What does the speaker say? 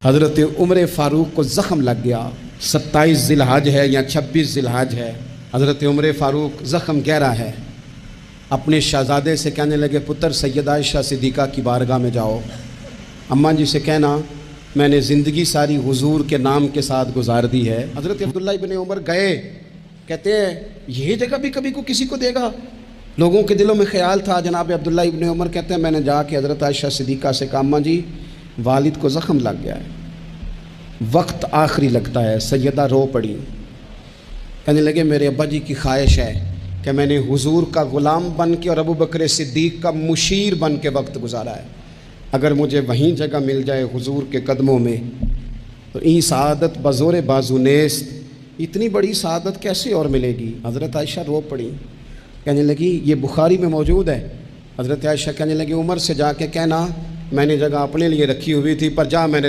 हज़रत उमर फ़ारूक को ज़ख़म लग गया। 27 ज़िलहज है या 26 ज़िलहज है। हज़रत उमर फ़ारूक ज़ख़म गहरा है। अपने शहज़ादे से कहने लगे, पुत्र सैयदा आयशा सिद्दीक़ा की बारगाह में जाओ, अम्मा जी से कहना मैंने ज़िंदगी सारी हुजूर के नाम के साथ गुजार दी है। हज़रत अब्दुल्लाह इब्न उमर गए, कहते हैं यही जगह भी कभी को किसी को देगा। लोगों के दिलों में ख्याल था। जनाब अब्दुल्लाह इब्न उमर कहते हैं मैंने जाके हज़रत आयशा सिद्दीक़ा से कहा, अम्मा जी वालिद को ज़ख़म लग गया है, वक्त आखिरी लगता है। सैयदा रो पड़ी, कहने लगे मेरे अब्बा जी की ख्वाहिश है कि मैंने हुजूर का ग़ुलाम बन के और अबू बकर सिद्दीक़ का मुशीर बन के वक्त गुजारा है। अगर मुझे वहीं जगह मिल जाए हुजूर के कदमों में तो ई सआदत बज़ोर बाजू नेस्त, इतनी बड़ी सआदत कैसे और मिलेगी। हज़रत आयशा रो पड़ी, कहने लगी ये बुखारी में मौजूद है। हज़रत आयशा कहने लगी उमर से जाके कहना मैंने जगह अपने लिए रखी हुई थी, पर जा मैंने